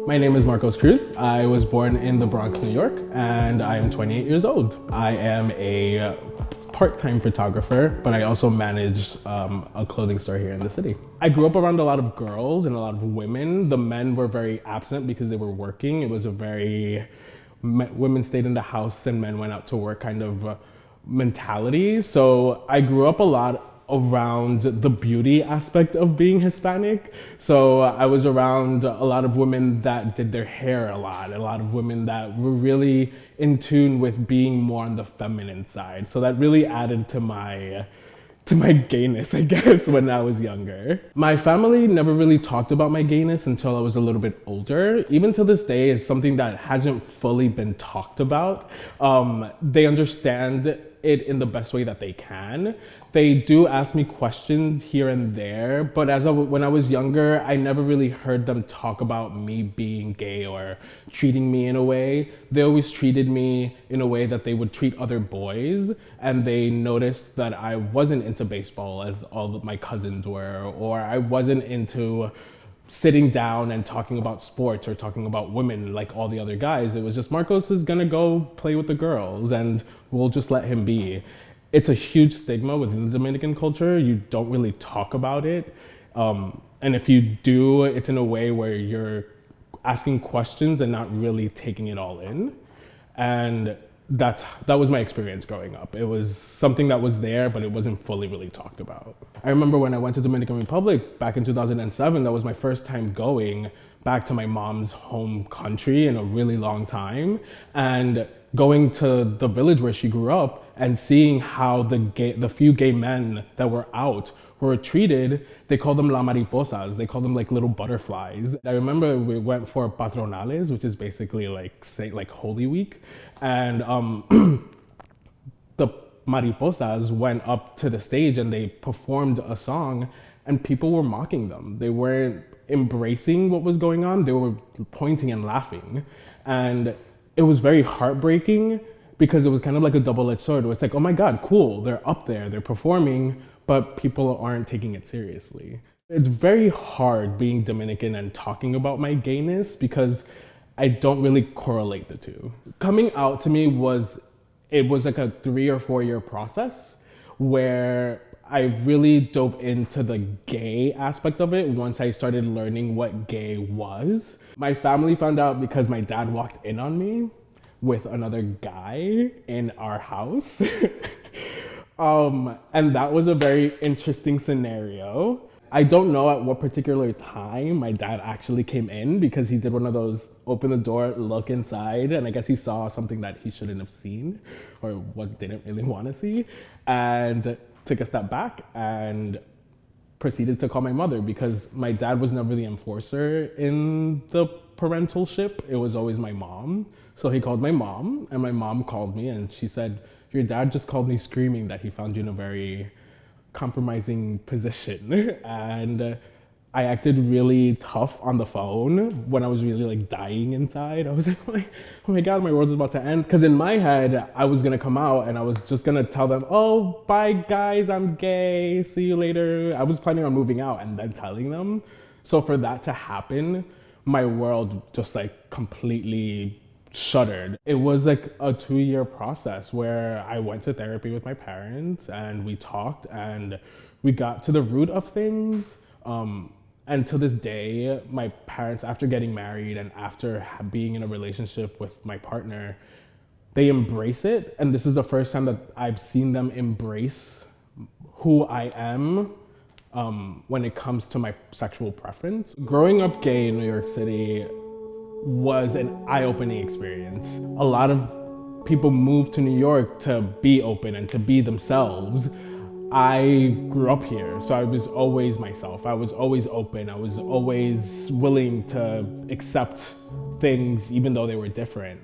My name is Cruz. I was born in the Bronx, New York, and I am 28 years old. I am a part-time photographer, but I also manage a clothing store here in the city. I grew up around a lot of girls and a lot of women. The men were very absent because they were working. It was a very women stayed in the house and men went out to work kind of mentality. So I grew up a lot around the beauty aspect of being Hispanic. So I was around a lot of women that did their hair a lot of women that were really in tune with being more on the feminine side. So that really added to my gayness, I guess, when I was younger. My family never really talked about my gayness until I was a little bit older. Even to this day, it's something that hasn't fully been talked about. They understand it in the best way that they can. They do ask me questions here and there, but when I was younger, I never really heard them talk about me being gay or treating me in a way. They always treated me in a way that they would treat other boys, and they noticed that I wasn't into baseball as all of my cousins were, or I wasn't into sitting down and talking about sports or talking about women like all the other guys. It was just Marcos is gonna go play with the girls and we'll just let him be. It's a huge stigma within the Dominican culture. You don't really talk about it. And if you do, it's in a way where you're asking questions and not really taking it all in. And that was my experience growing up. It was something that was there, but it wasn't fully really talked about. I remember when I went to Dominican Republic back in 2007, that was my first time going back to my mom's home country in a really long time. And going to the village where she grew up and seeing how the few gay men that were out were treated, they called them la mariposas. They called them like little butterflies. I remember we went for patronales, which is basically like Holy Week. And the mariposas went up to the stage and they performed a song and people were mocking them. They weren't embracing what was going on. They were pointing and laughing. And it was very heartbreaking because it was kind of like a double-edged sword. It's like, oh my God, cool, they're up there, they're performing, but people aren't taking it seriously. It's very hard being Dominican and talking about my gayness because I don't really correlate the two. Coming out to me was like a 3 or 4 year process where I really dove into the gay aspect of it once I started learning what gay was. My family found out because my dad walked in on me with another guy in our house. And that was a very interesting scenario. I don't know at what particular time my dad actually came in because he did one of those open the door, look inside, and I guess he saw something that he shouldn't have seen or didn't really want to see, and took a step back and proceeded to call my mother because my dad was never the enforcer in the parentalship. It was always my mom. So he called my mom and my mom called me and she said, your dad just called me screaming that he found you in a very compromising position. And I acted really tough on the phone when I was really like dying inside. I was like, oh my God, my world is about to end. Because in my head, I was gonna come out and I was just gonna tell them, oh, bye guys, I'm gay, see you later. I was planning on moving out and then telling them. So for that to happen, my world just like completely shuttered. It was like a 2-year process where I went to therapy with my parents and we talked and we got to the root of things. And to this day, my parents, after getting married and after being in a relationship with my partner, they embrace it. And this is the first time that I've seen them embrace who I am when it comes to my sexual preference. Growing up gay in New York City was an eye-opening experience. A lot of people move to New York to be open and to be themselves. I grew up here, so I was always myself. I was always open. I was always willing to accept things even though they were different.